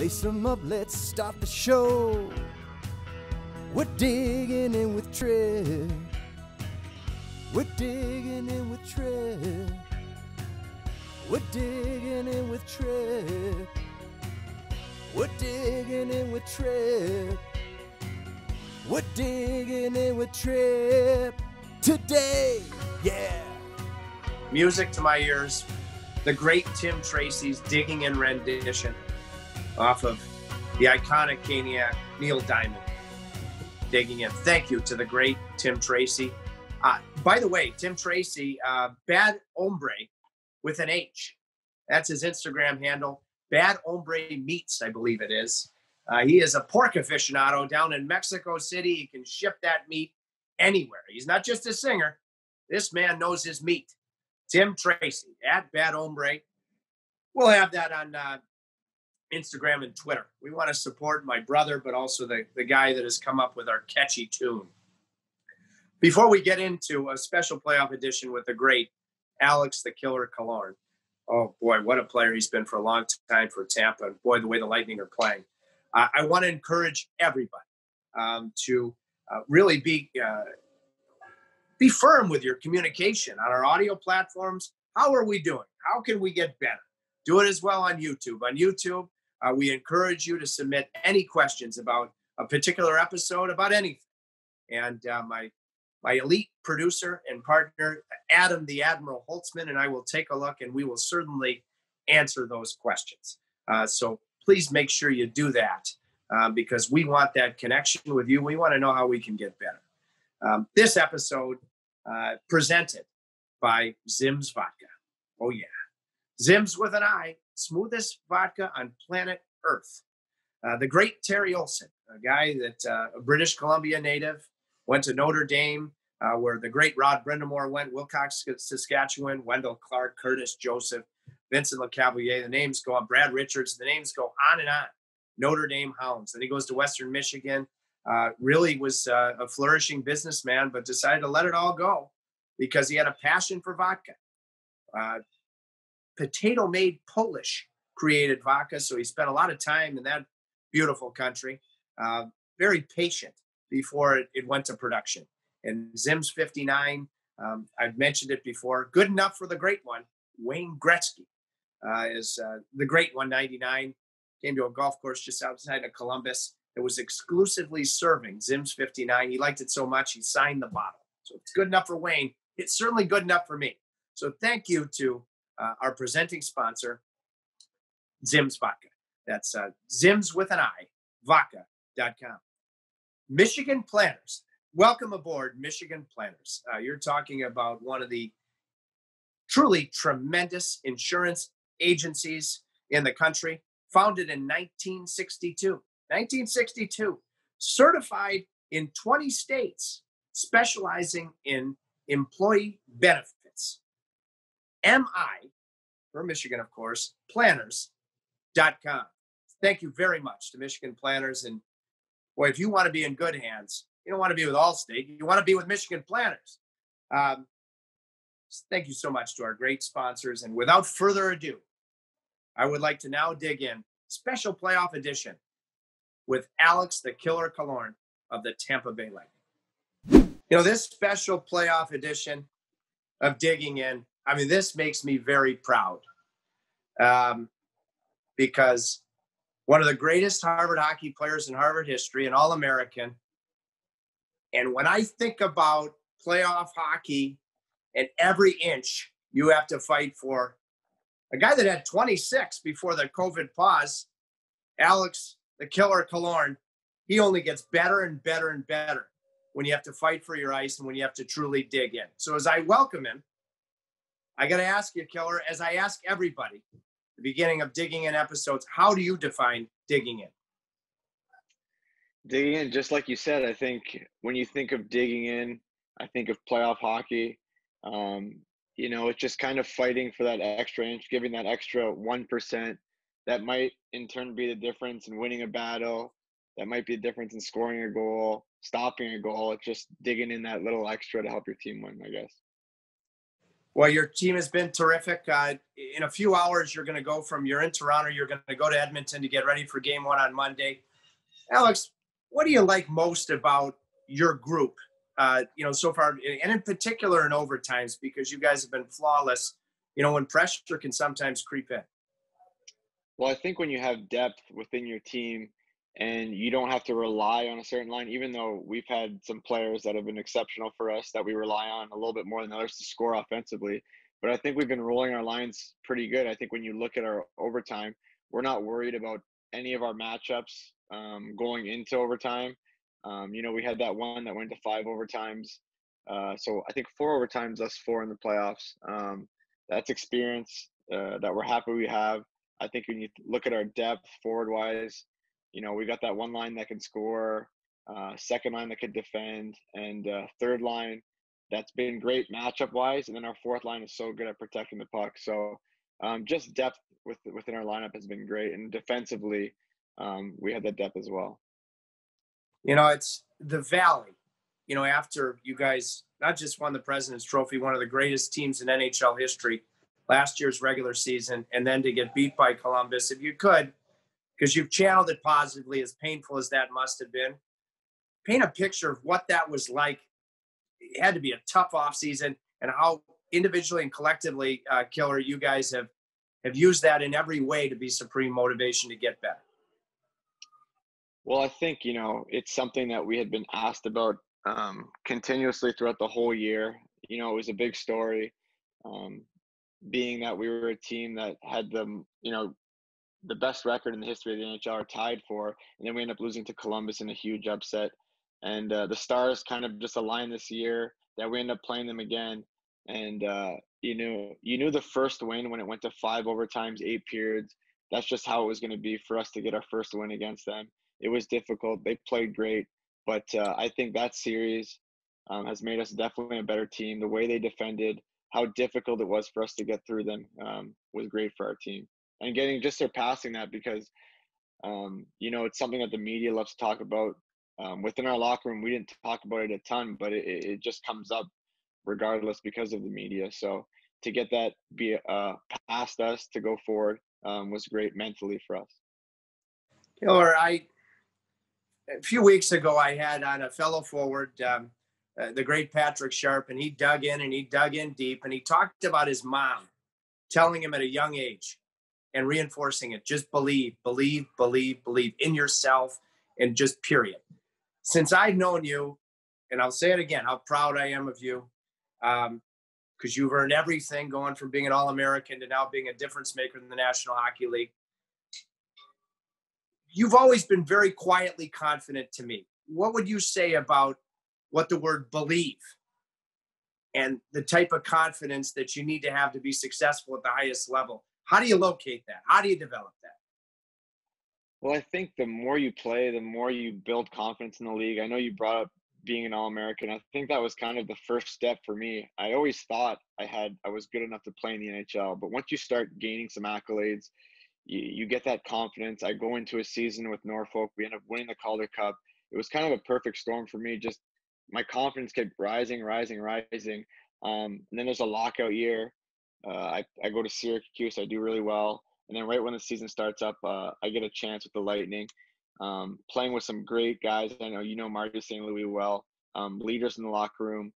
Lace 'em up, let's start the show. We're digging in with Tripp. We're digging in with Tripp. We're digging in with Tripp. We're digging in with Tripp. We're digging in with Tripp today, yeah. Music to my ears, the great Tim Tracy's Digging In rendition off of the iconic Caniac, Neil Diamond, Digging In. Thank you to the great Tim Tracy. By the way, Tim Tracy, Bad Hombre with an H. That's his Instagram handle. Bad Hombre Meats, I believe it is. He is a pork aficionado down in Mexico City. He can ship that meat anywhere. He's not just a singer. This man knows his meat. Tim Tracy at Bad Hombre. We'll have that on Instagram and Twitter. We want to support my brother, but also the guy that has come up with our catchy tune. Before we get into a special playoff edition with the great Alex the Killer Killorn. Oh, boy, what a player he's been for a long time for Tampa. And, boy, the way the Lightning are playing. I want to encourage everybody to really be firm with your communication on our audio platforms. How are we doing? How can we get better? Do it as well on YouTube. On YouTube, we encourage you to submit any questions about a particular episode, about anything. And my elite producer and partner, Adam the Admiral Holtzman, and I will take a look, and we will certainly answer those questions. So please make sure you do that because we want that connection with you. We want to know how we can get better. This episode presented by Zim's Vodka. Oh, yeah. Zim's with an I, smoothest vodka on planet Earth. The great Terry Olsen, a guy that a British Columbia native, went to Notre Dame, where the great Rod Brindamore went, Wilcox, Saskatchewan, Wendell Clark, Curtis Joseph, Vincent LeCavalier. The names go on. Brad Richards. The names go on and on. Notre Dame Hounds. Then he goes to Western Michigan. Really was a flourishing businessman, but decided to let it all go because he had a passion for vodka. Potato-made Polish created vodka, so he spent a lot of time in that beautiful country. Very patient before it went to production. And Zim's 59, I've mentioned it before, good enough for the great one, Wayne Gretzky. Is the great 199, came to a golf course just outside of Columbus. It was exclusively serving Zim's 59. He liked it so much, he signed the bottle. So it's good enough for Wayne. It's certainly good enough for me. So thank you to our presenting sponsor, Zim's Vodka. That's Zim's with an I, vodka.com. Michigan Planners. Welcome aboard, Michigan Planners. You're talking about one of the truly tremendous insurance agencies in the country, founded in 1962. 1962, certified in 20 states, specializing in employee benefits. MI, for Michigan, of course, planners.com. Thank you very much to Michigan Planners. And boy, if you want to be in good hands, you don't want to be with Allstate, you want to be with Michigan Planners. Thank you so much to our great sponsors. And without further ado, I would like to now dig in, special playoff edition with Alex the Killer Killorn of the Tampa Bay Lightning. You know, this special playoff edition of Digging In, I mean, this makes me very proud because one of the greatest Harvard hockey players in Harvard history, an All-American. And when I think about playoff hockey and every inch you have to fight for, a guy that had 26 before the COVID pause, Alex the Killer Killorn, he only gets better and better and better when you have to fight for your ice and when you have to truly dig in. So as I welcome him, I got to ask you, Killer, as I ask everybody, the beginning of Digging In episodes, how do you define digging in? Digging in, just like you said, I think when you think of digging in, I think of playoff hockey. You know, it's just kind of fighting for that extra inch, giving that extra 1%. That might in turn be the difference in winning a battle. That might be the difference in scoring a goal, stopping a goal. It's just digging in that little extra to help your team win, I guess. Well, your team has been terrific. In a few hours, you're going to go you're in Toronto, you're going to go to Edmonton to get ready for game one on Monday. Alex, what do you like most about your group, so far, and in particular in overtimes, because you guys have been flawless, when pressure can sometimes creep in? Well, I think when you have depth within your team and you don't have to rely on a certain line, even though we've had some players that have been exceptional for us that we rely on a little bit more than others to score offensively. But I think we've been rolling our lines pretty good. I think when you look at our overtime, we're not worried about any of our matchups going into overtime. We had that one that went to 5 overtimes. So I think 4 overtimes, us 4 in the playoffs. That's experience that we're happy we have. I think when you look at our depth forward-wise, we got that one line that can score, second line that could defend, and third line that's been great matchup-wise, and then our fourth line is so good at protecting the puck. So just depth within our lineup has been great, and defensively, we had that depth as well. It's the Valley. After you guys not just won the President's Trophy, one of the greatest teams in NHL history, last year's regular season, and then to get beat by Columbus, if you could, because you've channeled it positively, as painful as that must have been, paint a picture of what that was like. It had to be a tough offseason, and how individually and collectively, Killer, you guys have used that in every way to be supreme motivation to get better. Well, I think, it's something that we had been asked about continuously throughout the whole year. It was a big story. Being that we were a team that had the best record in the history of the NHL, are tied for, and then we end up losing to Columbus in a huge upset. And the stars kind of just aligned this year that we end up playing them again. And you knew the first win when it went to 5 overtimes, 8 periods. That's just how it was going to be for us to get our first win against them. It was difficult. They played great, but I think that series has made us definitely a better team. The way they defended, how difficult it was for us to get through them was great for our team. And surpassing that, because, it's something that the media loves to talk about. Within our locker room, we didn't talk about it a ton, but it just comes up regardless because of the media. So to get that past us to go forward was great mentally for us. Killer, a few weeks ago, I had on a fellow forward, the great Patrick Sharp, and he dug in deep, and he talked about his mom telling him at a young age and reinforcing it, just believe in yourself, and just period. Since I've known you, and I'll say it again, how proud I am of you, because you've earned everything, going from being an All-American to now being a difference maker in the National Hockey League. You've always been very quietly confident to me. What would you say about what the word believe and the type of confidence that you need to have to be successful at the highest level? How do you locate that? How do you develop that? Well, I think the more you play, the more you build confidence in the league. I know you brought up being an All-American. I think that was kind of the first step for me. I always thought I was good enough to play in the NHL, but once you start gaining some accolades, you get that confidence. I go into a season with Norfolk. We end up winning the Calder Cup. It was kind of a perfect storm for me. Just my confidence kept rising. And then there's a lockout year. I go to Syracuse. I do really well. And then right when the season starts up, I get a chance with the Lightning, playing with some great guys. I know Marty St. Louis well, leaders in the locker room,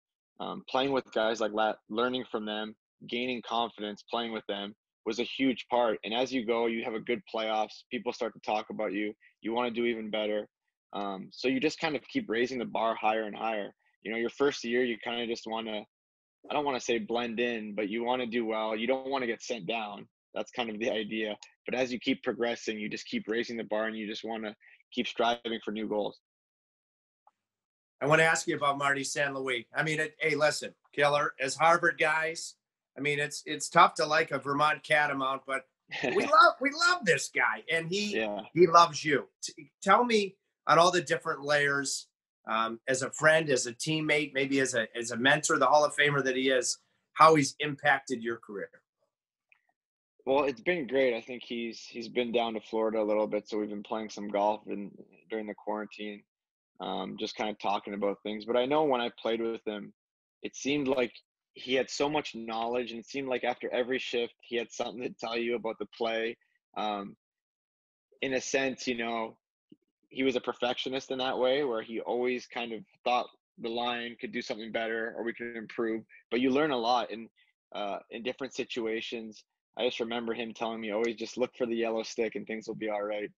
playing with guys like that, learning from them, gaining confidence, playing with them was a huge part. And as you go, you have a good playoffs. People start to talk about you. You want to do even better. So you just kind of keep raising the bar higher and higher. Your first year, you kind of just want to, I don't want to say blend in, but you want to do well. You don't want to get sent down. That's kind of the idea. But as you keep progressing, you just keep raising the bar, and you just want to keep striving for new goals. I want to ask you about Marty St. Louis. Hey, listen, Killer, as Harvard guys, it's tough to like a Vermont Catamount, but we love this guy, and he loves you. Tell me on all the different layers, as a friend, as a teammate, maybe as a mentor, the Hall of Famer that he is, how he's impacted your career. Well, it's been great. I think he's been down to Florida a little bit, so we've been playing some golf during the quarantine, just kind of talking about things. But I know when I played with him, it seemed like he had so much knowledge, and it seemed like after every shift, he had something to tell you about the play. Um, in a sense, he was a perfectionist in that way, where he always kind of thought the line could do something better or we could improve. But you learn a lot in different situations. I just remember him telling me always just look for the yellow stick and things will be all right.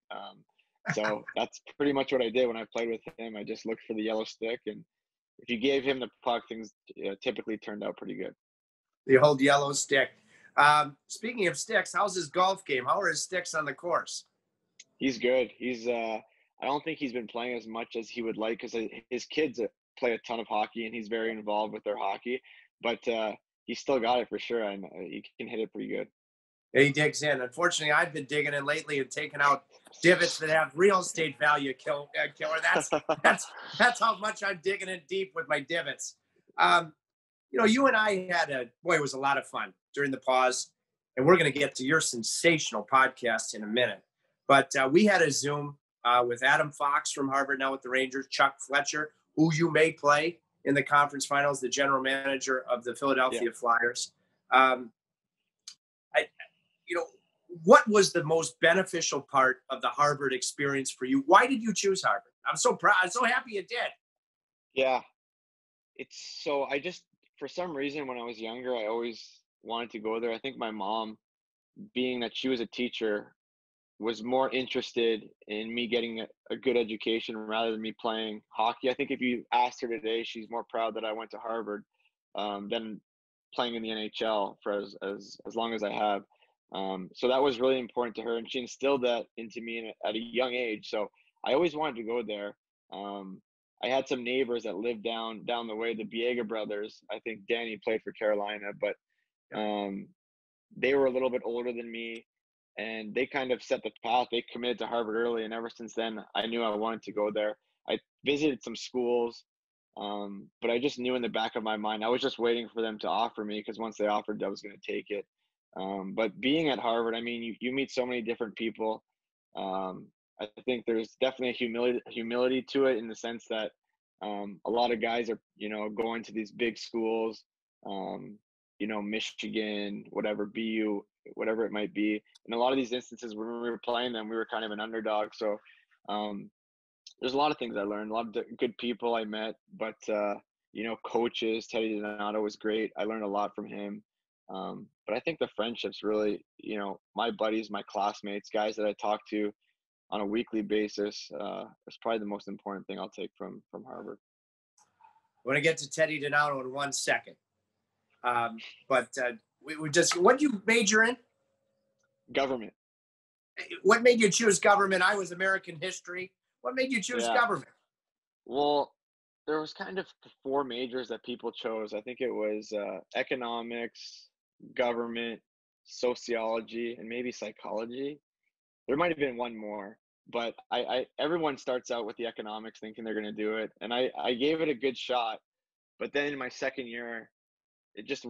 So that's pretty much what I did when I played with him. I just looked for the yellow stick, and if you gave him the puck, things typically turned out pretty good. The old yellow stick. Speaking of sticks, how's his golf game? How are his sticks on the course? He's good. I don't think he's been playing as much as he would like, because his kids play a ton of hockey and he's very involved with their hockey. But he's still got it for sure, and he can hit it pretty good. He digs in. Unfortunately, I've been digging in lately and taking out divots that have real estate value. Killer. That's how much I'm digging in deep with my divots. You and I had it was a lot of fun during the pause, and we're going to get to your sensational podcast in a minute. But we had a Zoom with Adam Fox from Harvard, now with the Rangers, Chuck Fletcher, who you may play in the conference finals, the general manager of the Philadelphia Flyers. What was the most beneficial part of the Harvard experience for you? Why did you choose Harvard? I'm so proud. I'm so happy you did. Yeah. For some reason, when I was younger, I always wanted to go there. I think my mom, being that she was a teacher, was more interested in me getting a good education rather than me playing hockey. I think if you asked her today, she's more proud that I went to Harvard than playing in the NHL for as long as I have. So that was really important to her, and she instilled that into me at a young age. So I always wanted to go there. I had some neighbors that lived down the way, the Biega brothers. I think Danny played for Carolina, but they were a little bit older than me, and they kind of set the path. They committed to Harvard early, and ever since then, I knew I wanted to go there. I visited some schools, but I just knew in the back of my mind, I was just waiting for them to offer me, because once they offered, I was going to take it. But being at Harvard, I mean, you meet so many different people. I think there's definitely a humility to it, in the sense that a lot of guys are, going to these big schools, Michigan, whatever, BU, whatever it might be. In a lot of these instances, when we were playing them, we were kind of an underdog. So there's a lot of things I learned, a lot of good people I met, but coaches, Teddy Donato was great. I learned a lot from him. But I think the friendships really, my buddies, my classmates, guys that I talk to on a weekly basis, is probably the most important thing I'll take from Harvard. I want to get to Teddy Donato in 1 second. But we just, what did you major in? Government. What made you choose government? I was American history. What made you choose government? Well, there was kind of 4 majors that people chose. I think it was economics, government, sociology, and maybe psychology. There might have been one more, but everyone starts out with the economics thinking they're going to do it. And I gave it a good shot, but then in my second year, it just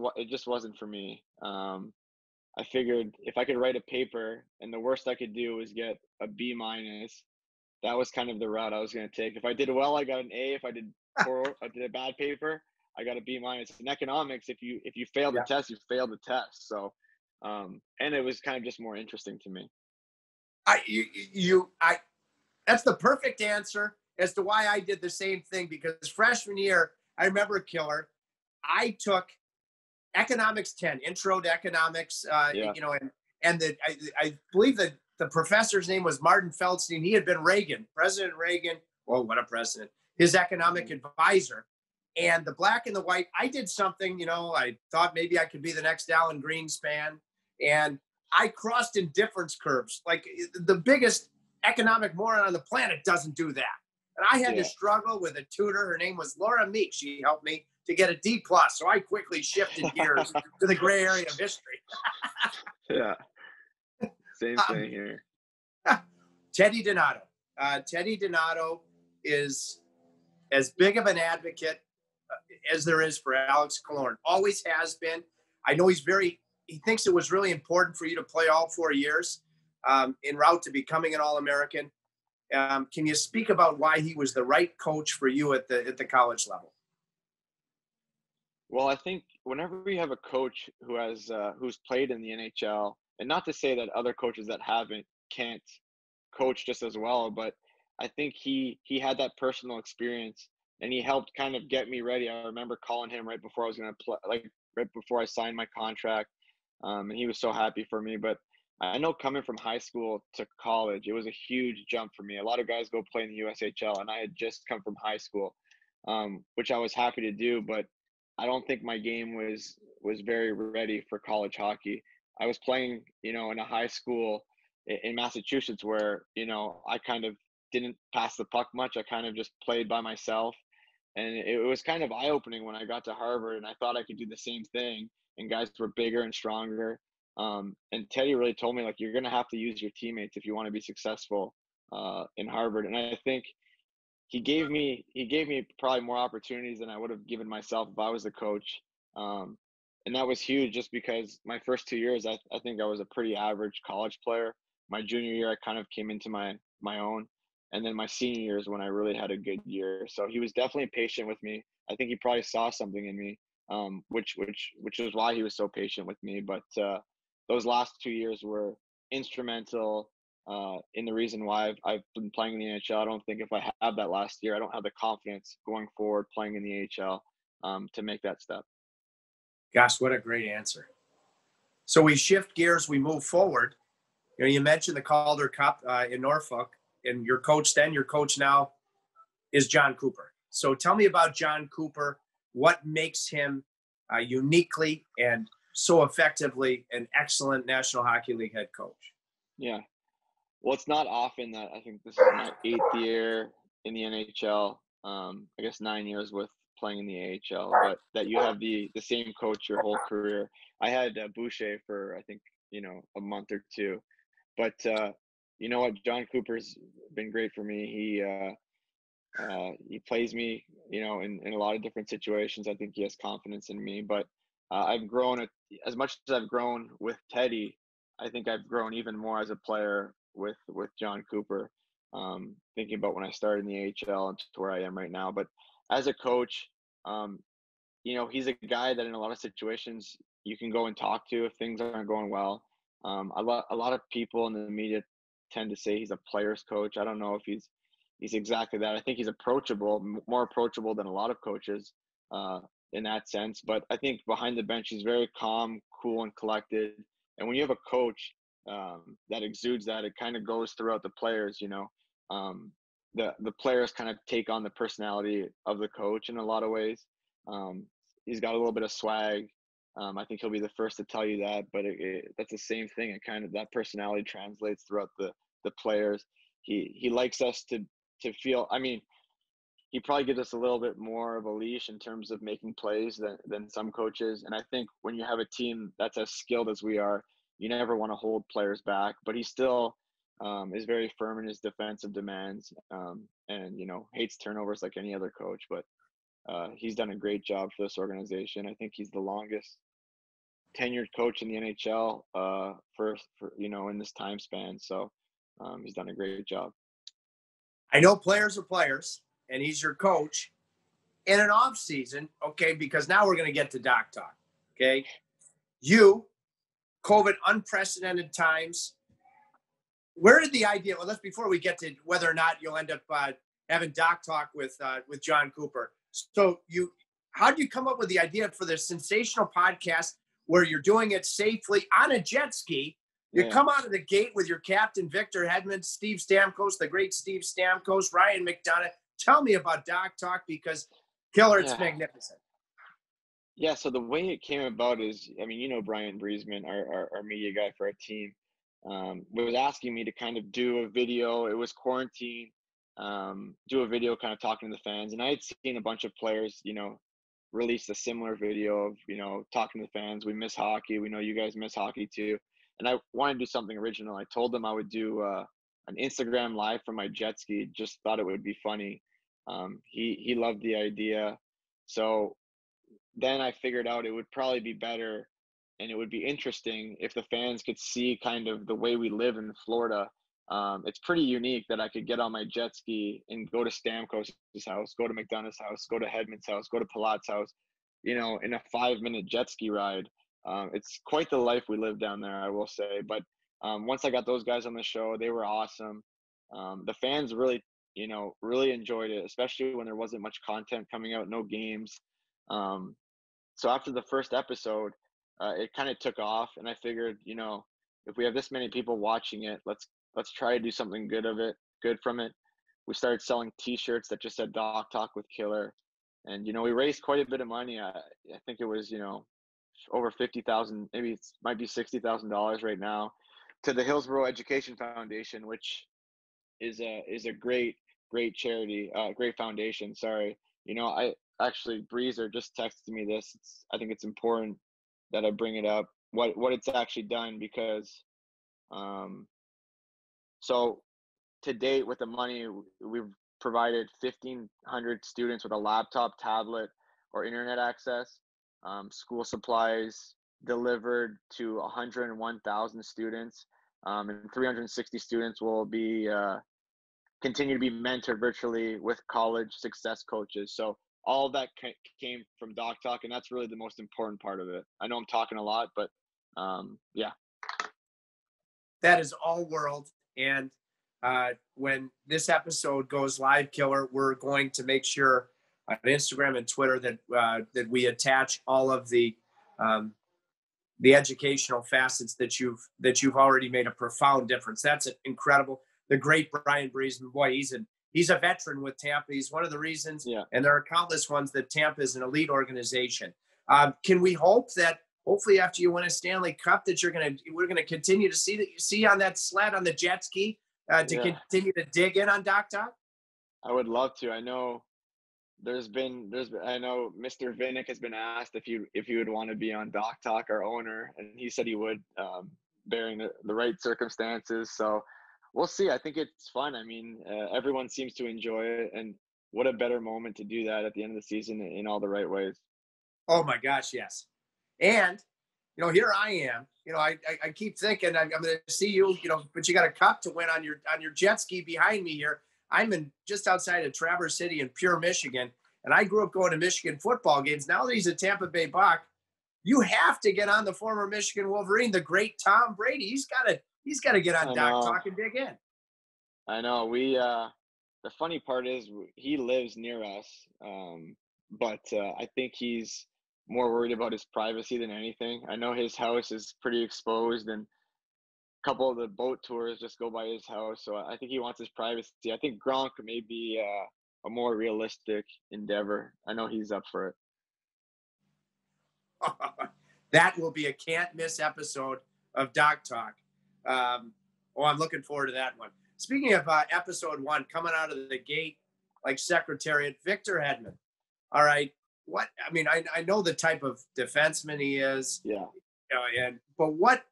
wasn't for me. I figured if I could write a paper and the worst I could do was get a B-, that was kind of the route I was going to take. If I did well, I got an A. If I did a bad paper, I got a B-. In economics, if you fail the test, you failed the test. So, and it was kind of just more interesting to me. That's the perfect answer as to why I did the same thing, because freshman year, I remember Killer, I took economics 10, intro to economics, and I believe that the professor's name was Martin Feldstein. He had been President Reagan. Oh, what a president. His economic advisor. And the black and the white, I did something, I thought maybe I could be the next Alan Greenspan. And I crossed indifference curves. Like the biggest economic moron on the planet doesn't do that. And I had to struggle with a tutor. Her name was Laura Meek. She helped me to get a D+. So I quickly shifted gears to the gray area of history. Yeah. Same thing here. Teddy Donato. Teddy Donato is as big of an advocate as there is for Alex Killorn. Always has been. I know he thinks it was really important for you to play all 4 years en route to becoming an All-American. Can you speak about why he was the right coach for you at the college level? Well, I think whenever we have a coach who has who's played in the NHL, and not to say that other coaches that haven't can't coach just as well, but I think he had that personal experience and he helped kind of get me ready. I remember calling him right before I was going to play, like right before I signed my contract, and he was so happy for me. But I know coming from high school to college, it was a huge jump for me. A lot of guys go play in the USHL, and I had just come from high school, which I was happy to do, but I don't think my game was very ready for college hockey. I was playing, in a high school in Massachusetts where, I kind of didn't pass the puck much. I kind of just played by myself. And it was kind of eye opening when I got to Harvard and I thought I could do the same thing. And guys were bigger and stronger. And Teddy really told me, like, you're going to have to use your teammates if you want to be successful in Harvard. And I think he gave me probably more opportunities than I would have given myself if I was the coach. And that was huge just because my first 2 years, I think I was a pretty average college player. My junior year, I kind of came into my own. And then my senior year is when I really had a good year. So he was definitely patient with me. I think he probably saw something in me, which is why he was so patient with me. But those last 2 years were instrumental in the reason why I've been playing in the NHL. I don't think if I have that last year, I don't have the confidence going forward playing in the AHL to make that step. Gosh, what a great answer. So we shift gears, we move forward. You mentioned the Calder Cup in Norfolk, and your coach now is John Cooper. So tell me about John Cooper. What makes him uniquely and so effectively an excellent National Hockey League head coach? Yeah. Well, it's not often that I think this is my 8th year in the NHL. I guess 9 years with playing in the AHL, but that you have the same coach your whole career. I had Boucher for I think a month or two, but you know what, John Cooper's been great for me. He plays me, in a lot of different situations. I think he has confidence in me, but I've grown as much as I've grown with Teddy. I think I've grown even more as a player with John Cooper. Thinking about when I started in the AHL and to where I am right now, but as a coach, he's a guy that in a lot of situations you can go and talk to if things aren't going well. A lot of people in the media tend to say he's a player's coach. I don't know if he's exactly that. I think he's approachable, more approachable than a lot of coaches in that sense. But I think behind the bench, he's very calm, cool, and collected. And when you have a coach that exudes that, it kind of goes throughout the players. The players kind of take on the personality of the coach in a lot of ways. He's got a little bit of swag. I think he'll be the first to tell you that, but that's the same thing. It kind of, that personality translates throughout the players. He likes us to feel, I mean, he probably gives us a little bit more of a leash in terms of making plays than some coaches. And I think when you have a team that's as skilled as we are, you never want to hold players back, but he still is very firm in his defensive demands and, hates turnovers like any other coach. But he's done a great job for this organization. I think he's the longest tenured coach in the NHL for in this time span. So he's done a great job. I know players are players, and he's your coach in an off season. Okay, because now we're going to get to Doc Talk. Okay, COVID, unprecedented times. Where did the idea? Well, before we get to whether or not you'll end up having Doc Talk with John Cooper. So how did you come up with the idea for this sensational podcast where you're doing it safely on a jet ski? You come out of the gate with your captain, Victor Hedman, Steve Stamkos, the great Steve Stamkos, Ryan McDonough. Tell me about Doc Talk, because Killer, it's magnificent. Yeah, so the way it came about is, Brian Briesman, our media guy for our team, was asking me to kind of do a video. It was quarantine, do a video kind of talking to the fans. And I had seen a bunch of players, release a similar video of, talking to the fans. We miss hockey. We know you guys miss hockey too. And I wanted to do something original. I told them I would do an Instagram live from my jet ski. Just thought it would be funny. He loved the idea. So then I figured out it would probably be better and it would be interesting if the fans could see kind of the way we live in Florida. It's pretty unique that I could get on my jet ski and go to Stamkos' house, go to McDonough's house, go to Hedman's house, go to Palat's house, in a 5-minute jet ski ride. It's quite the life we live down there, I will say. But once I got those guys on the show, they were awesome. The fans really enjoyed it, especially when there wasn't much content coming out, no games. So after the first episode, it kind of took off, and I figured, if we have this many people watching it, let's try to do something good from it. We started selling T-shirts that just said "Doc Talk with Killer," and we raised quite a bit of money. I think it was over 50,000, maybe it might be $60,000 right now, to the Hillsborough Education Foundation, which is a great charity, great foundation. Sorry, I actually Breezer just texted me this. I think it's important that I bring it up. What it's actually done, because so to date with the money, we've provided 1,500 students with a laptop, tablet, or internet access, school supplies delivered to 101,000 students, and 360 students will be continue to be mentored virtually with college success coaches. So all that came from Doc Talk, and that's really the most important part of it. I know I'm talking a lot, but yeah. That is all world. And when this episode goes live, Killer, we're going to make sure on Instagram and Twitter that we attach all of the educational facets that you've already made a profound difference. That's incredible. The great Brian Breezeman, boy, he's a veteran with Tampa. He's one of the reasons, and there are countless ones, that Tampa is an elite organization. Can we hope that hopefully after you win a Stanley Cup that we're gonna continue to see on that sled on the jet ski continue to dig in on Doc Talk? I would love to. I know I know Mr. Vinnick has been asked if he would want to be on Doc Talk, our owner, and he said he would, bearing the right circumstances. So we'll see. I think it's fun. I mean, everyone seems to enjoy it, and what a better moment to do that at the end of the season in all the right ways. Oh my gosh, yes. And here I am. I keep thinking I'm going to see you. But you got a cup to win on your jet ski behind me here. I'm just outside of Traverse City in Pure, Michigan, and I grew up going to Michigan football games. Now that he's a Tampa Bay Buck, you have to get on the former Michigan Wolverine, the great Tom Brady. He's got to get on Doc Talk and dig in. I know. The funny part is he lives near us, but I think he's more worried about his privacy than anything. I know his house is pretty exposed, and a couple of the boat tours just go by his house. So I think he wants his privacy. I think Gronk may be a more realistic endeavor. I know he's up for it. That will be a can't miss episode of Doc Talk. I'm looking forward to that one. Speaking of episode 1, coming out of the gate like Secretariat, Victor Hedman. All right. I know the type of defenseman he is. Yeah. But what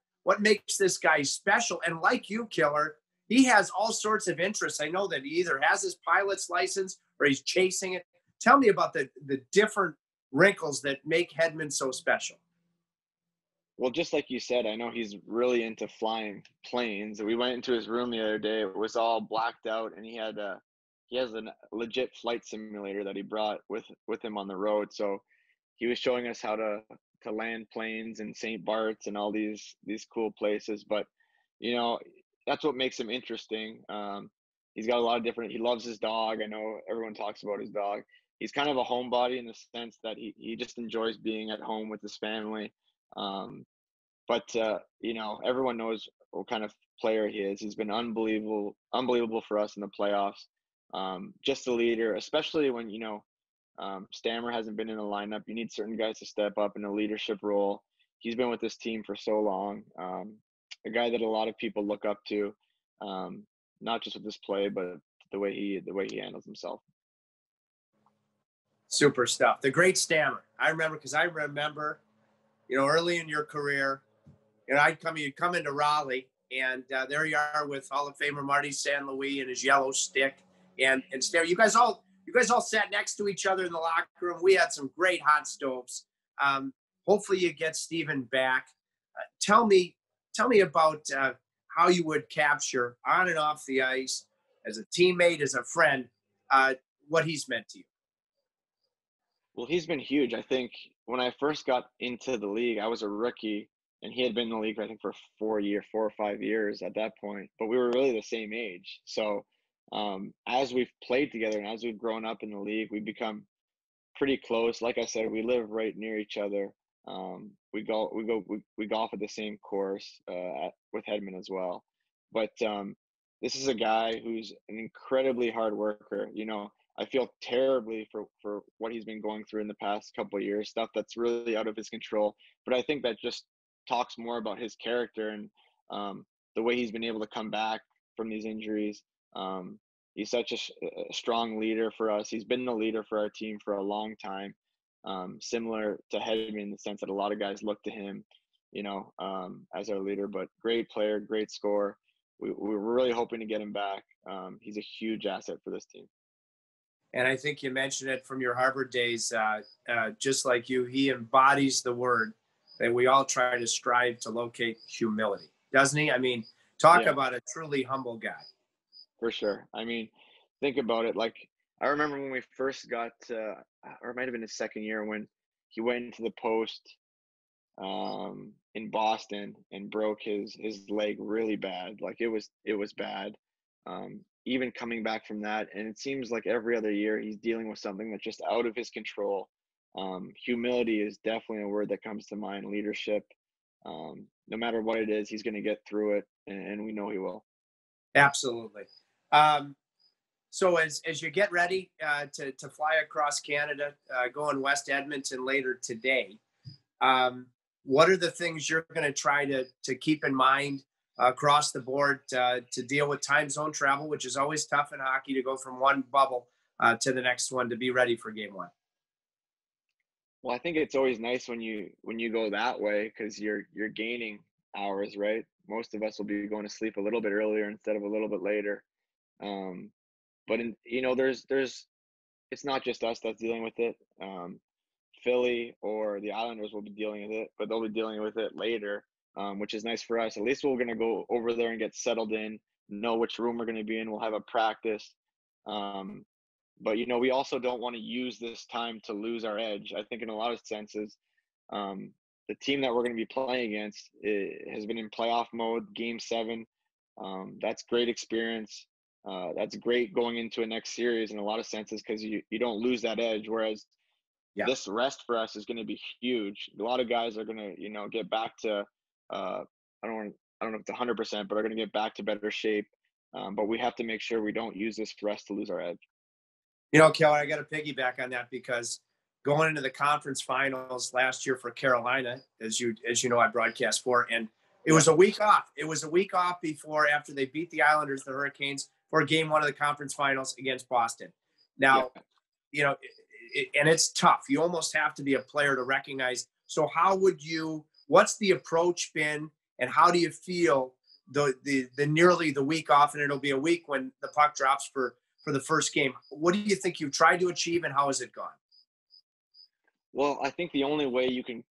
makes this guy special? And like you, Killer, he has all sorts of interests. I know that he either has his pilot's license or he's chasing it. Tell me about the different wrinkles that make Hedman so special. Well, just like you said, I know he's really into flying planes. We went into his room the other day. It was all blacked out, and he has a legit flight simulator that he brought with him on the road. So he was showing us how to land planes in St. Bart's and all these cool places. But that's what makes him interesting. He's got a lot of different. He loves his dog. I know everyone talks about his dog. He's kind of a homebody in the sense that he just enjoys being at home with his family. But everyone knows what kind of player he is. He's been unbelievable for us in the playoffs. Just a leader, especially when Stammer hasn't been in the lineup. You need certain guys to step up in a leadership role. He's been with this team for so long. A guy that a lot of people look up to, not just with this play, but the way he handles himself. Super stuff. The great Stammer. I remember early in your career, you'd come into Raleigh, and there you are with Hall of Famer Marty St. Louis and his yellow stick, and Stammer. You guys all sat next to each other in the locker room. We had some great hot stoves. Hopefully you get Steven back. Tell me about how you would capture on and off the ice, as a teammate, as a friend, what he's meant to you. Well, he's been huge. I think when I first got into the league, I was a rookie, and he had been in the league, I think, for 4 or 5 years at that point. But we were really the same age. So as we've played together and as we've grown up in the league, we've become pretty close. Like I said, we live right near each other. We golf at the same course with Hedman as well. But this is a guy who's an incredibly hard worker. I feel terribly for what he's been going through in the past couple of years, stuff that's really out of his control. But I think that just talks more about his character and the way he's been able to come back from these injuries. He's such a strong leader for us. He's been the leader for our team for a long time, similar to Hedman in the sense that a lot of guys look to him, as our leader. But great player, great scorer. We're really hoping to get him back. He's a huge asset for this team. And I think you mentioned it from your Harvard days, just like you, he embodies the word that we all try to strive to locate: humility, doesn't he? I mean, talk about a truly humble guy. For sure. I mean, think about it. Like, I remember when we first got, or it might have been his second year, when he went into the post in Boston and broke his leg really bad. Like, it was bad. Even coming back from that, and it seems like every other year he's dealing with something that's just out of his control. Humility is definitely a word that comes to mind. Leadership. No matter what it is, he's going to get through it, and we know he will. Absolutely. So as you get ready to fly across Canada, going West Edmonton later today, what are the things you're going to try to keep in mind across the board to deal with time zone travel, which is always tough in hockey, to go from one bubble to the next one to be ready for game one? Well, I think it's always nice when you go that way, because you're gaining hours, right? Most of us will be going to sleep a little bit earlier instead of a little bit later. But there's it's not just us that's dealing with it. Philly or the Islanders will be dealing with it, but they'll be dealing with it later, which is nice for us. At least we're going to go over there and get settled in, know which room we're going to be in. We'll have a practice. But, we also don't want to use this time to lose our edge. I think in a lot of senses, the team that we're going to be playing against has been in playoff mode, Game 7. That's great experience. That's great going into a next series in a lot of senses, because you don't lose that edge, whereas this rest for us is going to be huge. A lot of guys are going to, get back to, I don't know if it's 100%, but are going to get back to better shape. But we have to make sure we don't use this rest to lose our edge. Kelly, I got to piggyback on that, because going into the conference finals last year for Carolina, as you know, I broadcast for, and it was a week off. It was a week off after they beat the Islanders, the Hurricanes, for game one of the conference finals against Boston. Now, and it's tough. You almost have to be a player to recognize. So what's the approach been, and how do you feel the nearly the week off, and it'll be a week when the puck drops for the first game? What do you think you've tried to achieve, and how has it gone? Well, I think the only way you can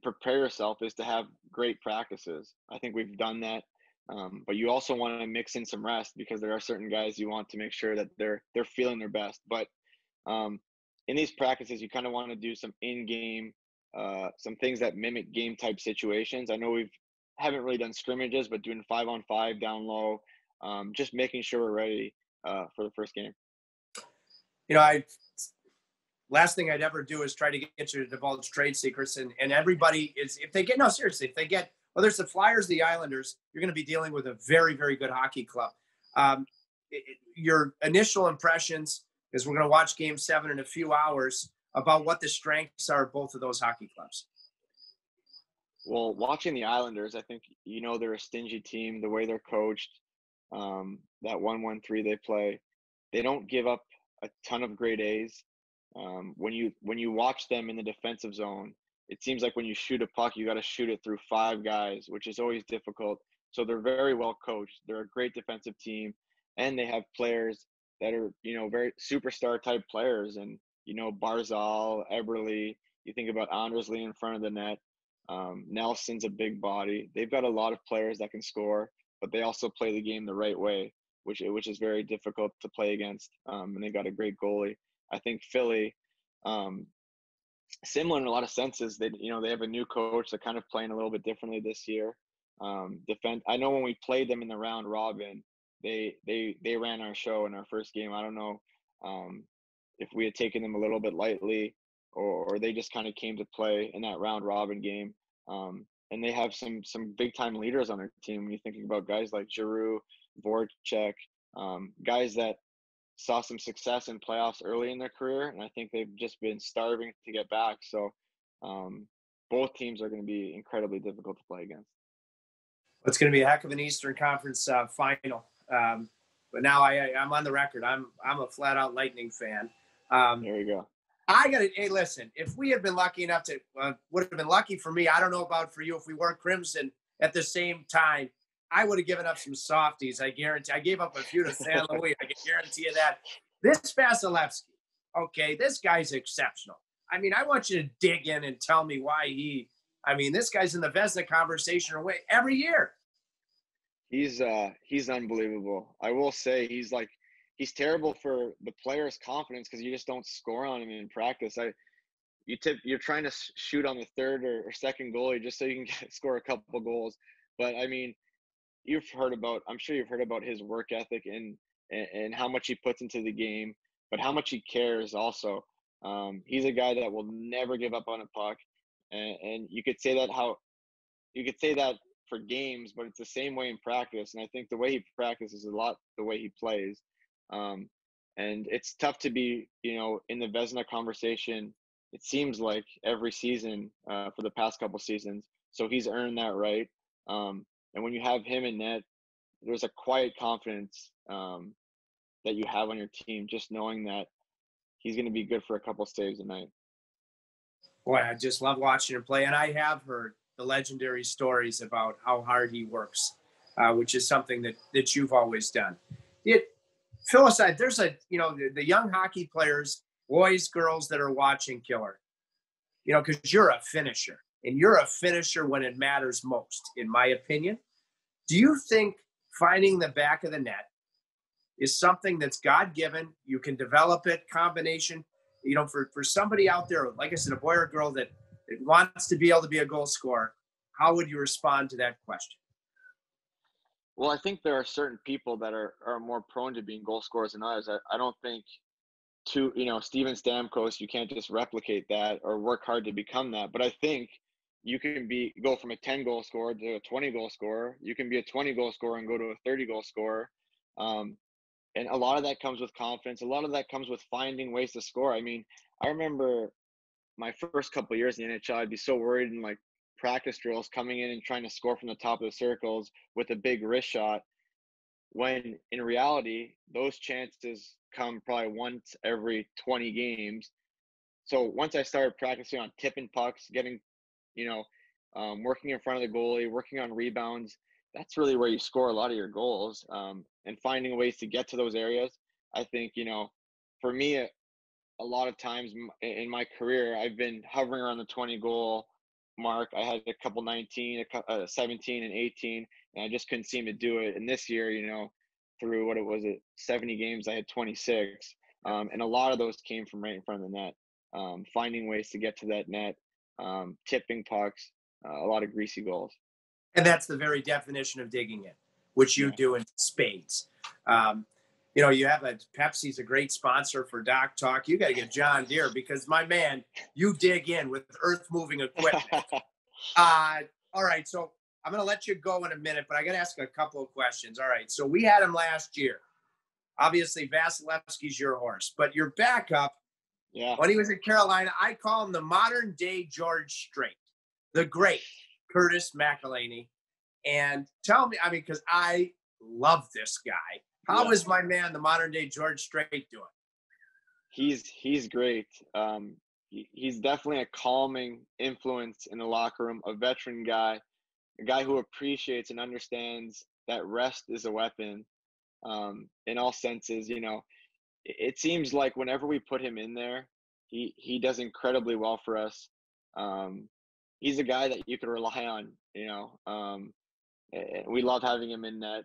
prepare yourself is to have great practices. I think we've done that. But you also want to mix in some rest, because there are certain guys you want to make sure that they're feeling their best. But in these practices, you kind of want to do some in-game, some things that mimic game-type situations. I know we haven't really done scrimmages, but doing 5-on-5 down low, just making sure we're ready for the first game. Last thing I'd ever do is try to get you to divulge trade secrets. And everybody is, if they get, whether it's the Flyers, the Islanders, you're going to be dealing with a very, very good hockey club. Your initial impressions, because we're going to watch Game 7 in a few hours, about what the strengths are of both of those hockey clubs. Well, watching the Islanders, I think, they're a stingy team. The way they're coached, that 1-1-3 they play, they don't give up a ton of grade A's. When you watch them in the defensive zone, it seems like when you shoot a puck, you got to shoot it through 5 guys, which is always difficult. So they're very well coached. They're a great defensive team, and they have players that are, very superstar type players. And, Barzal, Eberle, you think about Andersley in front of the net. Nelson's a big body. They've got a lot of players that can score, but they also play the game the right way, which is very difficult to play against. And they got a great goalie. I think Philly, similar in a lot of senses. They have a new coach. They're kind of playing a little bit differently this year. I know when we played them in the round robin, they ran our show in our first game. I don't know if we had taken them a little bit lightly, or they just kind of came to play in that round robin game. And they have some big time leaders on their team. When you're thinking about guys like Giroux, Voracek, guys that saw some success in playoffs early in their career, and I think they've just been starving to get back. So both teams are going to be incredibly difficult to play against. It's going to be a heck of an Eastern Conference final. But now I'm on the record. I'm a flat out Lightning fan. There you go. Hey, listen, if we had been lucky enough to, would have been lucky for me. I don't know about for you. If we weren't Crimson at the same time, I would have given up some softies. I guarantee. I gave up a few to San Luis. I can guarantee you that. This Vasilevsky, okay, this guy's exceptional. I mean, I want you to dig in and tell me why this guy's in the Vezina conversation away every year. He's unbelievable. I will say he's terrible for the player's confidence because you just don't score on him in practice. You're trying to shoot on the third or second goalie just so you can score a couple goals. But I mean, I'm sure you've heard about his work ethic and how much he puts into the game, but how much he cares also. He's a guy that will never give up on a puck. And you could say that for games, but it's the same way in practice. And I think the way he practices is a lot the way he plays. And it's tough to be, in the Vezina conversation, it seems like every season for the past couple seasons. So he's earned that right. And when you have him in net, there's a quiet confidence that you have on your team, just knowing that he's going to be good for a couple saves a night. Boy, I just love watching him play. And I have heard the legendary stories about how hard he works, which is something that you've always done. Phil aside, there's the young hockey players, boys, girls that are watching Killorn, because you're a finisher. And you're a finisher when it matters most, in my opinion. Do you think finding the back of the net is something that's God-given? You can develop it, combination. For somebody out there, like I said, a boy or girl that wants to be able to be a goal scorer, how would you respond to that question? Well, I think there are certain people that are more prone to being goal scorers than others. I don't think Steven Stamkos, you can't just replicate that or work hard to become that. But I think you can go from a 10-goal scorer to a 20-goal scorer. You can be a 20-goal scorer and go to a 30-goal scorer. And a lot of that comes with confidence. A lot of that comes with finding ways to score. I mean, I remember my first couple of years in the NHL, I'd be so worried in practice drills coming in and trying to score from the top of the circles with a big wrist shot, when in reality, those chances come probably once every 20 games. So once I started practicing on tipping pucks, getting, working in front of the goalie, working on rebounds, that's really where you score a lot of your goals. And finding ways to get to those areas. I think, for me, a lot of times in my career, I've been hovering around the 20 goal mark. I had a couple 19, 17 and 18, and I just couldn't seem to do it. And this year, through 70 games, I had 26. And a lot of those came from right in front of the net. Finding ways to get to that net, tipping pucks, a lot of greasy goals. And that's the very definition of digging in, which you do in spades. You have Pepsi's a great sponsor for Doc Talk. You got to get John Deere because, my man, you dig in with earth-moving equipment. All right, so I'm going to let you go in a minute, but I got to ask a couple of questions. All right, so we had him last year. Obviously, Vasilevsky's your horse, but your backup, when he was in Carolina, I call him the modern-day George Strait, the great Curtis McElhinney. And tell me, because I love this guy. How is my man, the modern-day George Strait, doing? He's great. He's definitely a calming influence in the locker room, a veteran guy, a guy who appreciates and understands that rest is a weapon in all senses. It seems like whenever we put him in there, he does incredibly well for us. He's a guy that you can rely on, we love having him in net.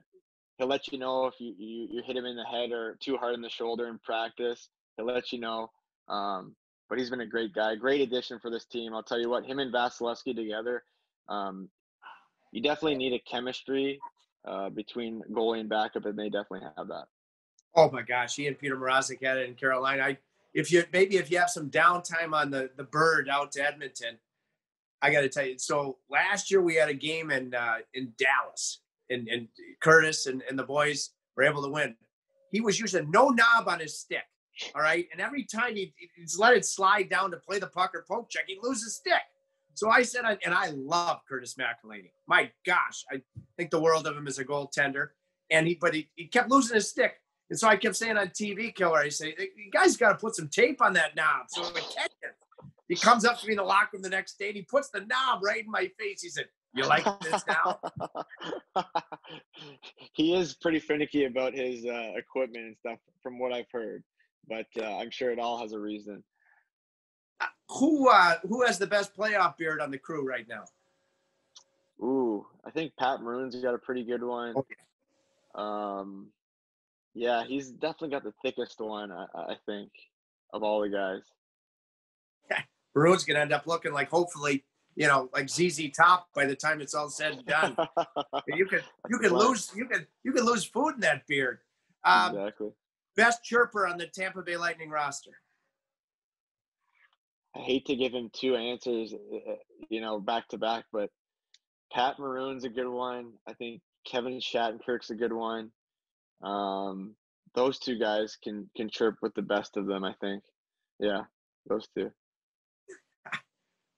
He'll let you know if you hit him in the head or too hard in the shoulder in practice. He'll let you know. but he's been a great guy, great addition for this team. I'll tell you what, him and Vasilevsky together, you definitely need a chemistry between goalie and backup, and they definitely have that. Oh my gosh, he and Peter Mrazek had it in Carolina. If you have some downtime on the bird out to Edmonton, I got to tell you. So last year we had a game in Dallas, and Curtis and the boys were able to win. He was using no knob on his stick, all right? And every time he'd let it slide down to play the puck or poke check, he'd lose his stick. So I said, and I love Curtis McElhaney. My gosh, I think the world of him as a goaltender. But he kept losing his stick. And so I kept saying on TV, Killer, I say, you guys got to put some tape on that knob so we catch it. He comes up to me in the locker room the next day, and he puts the knob right in my face. He said, you like this now? He is pretty finicky about his equipment and stuff from what I've heard. But I'm sure it all has a reason. Who has the best playoff beard on the crew right now? Ooh, I think Pat Maroon's got a pretty good one. Okay. Yeah, he's definitely got the thickest one, I think, of all the guys. Maroon's gonna end up looking like, hopefully, like ZZ Top by the time it's all said and done. you could lose food in that beard. Exactly. Best chirper on the Tampa Bay Lightning roster. I hate to give him two answers, back to back, but Pat Maroon's a good one. I think Kevin Shattenkirk's a good one. Those two guys can chirp with the best of them, I think. Yeah, those two.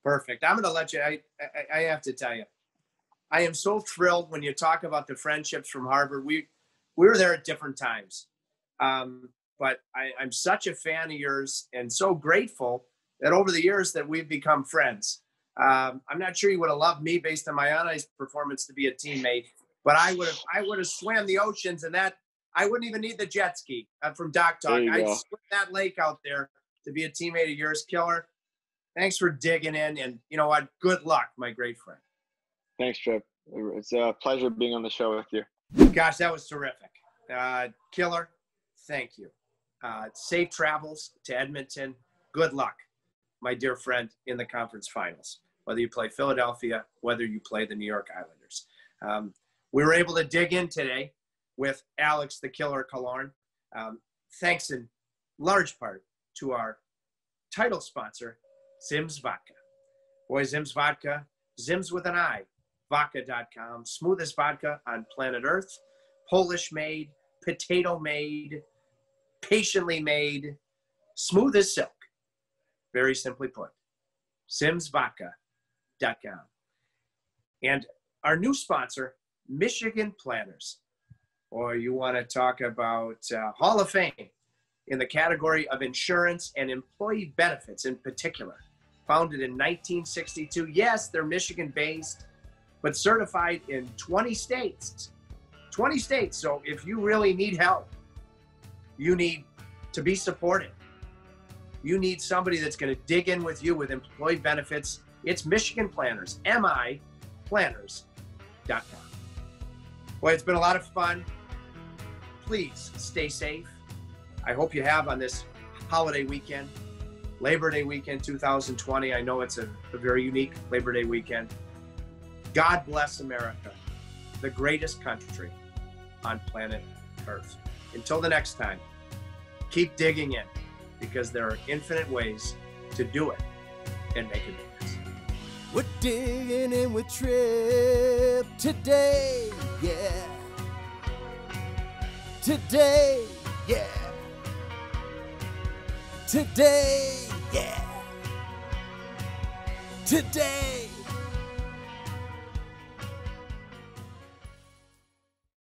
Perfect. I'm going to let you, I have to tell you, I am so thrilled when you talk about the friendships from Harvard. We were there at different times. But I'm such a fan of yours and so grateful that over the years that we've become friends. I'm not sure you would have loved me based on my on-ice performance to be a teammate, but I would have swam the oceans, and that I wouldn't even need the jet ski from Doc Talk. I'd swim that lake out there to be a teammate of yours. Killer, thanks for digging in, and you know what? Good luck, my great friend. Thanks, Tripp. It's a pleasure being on the show with you. Gosh, that was terrific. Killer, thank you. Safe travels to Edmonton. Good luck, my dear friend, in the conference finals, whether you play Philadelphia, whether you play the New York Islanders. We were able to dig in today with Alex the Killer Killorn. Thanks in large part to our title sponsor, Zim's Vodka. Boy, Zim's Vodka, Zim's with an I, vodka.com, smoothest vodka on planet Earth, Polish made, potato made, patiently made, smooth as silk. Very simply put, simsvodka.com. And our new sponsor, Michigan Planners. Or you want to talk about Hall of Fame in the category of insurance and employee benefits in particular. Founded in 1962. Yes, they're Michigan-based, but certified in 20 states. 20 states. So if you really need help, you need to be supported. You need somebody that's going to dig in with you with employee benefits. It's Michigan Planners, miplanners.com. Boy, it's been a lot of fun. Please stay safe. I hope you have on this holiday weekend, Labor Day weekend 2020. I know it's a very unique Labor Day weekend. God bless America, the greatest country on planet Earth. Until the next time, keep digging in, because there are infinite ways to do it and make a difference. We're digging in with Tripp today, yeah. Today, yeah. Today, yeah. Today,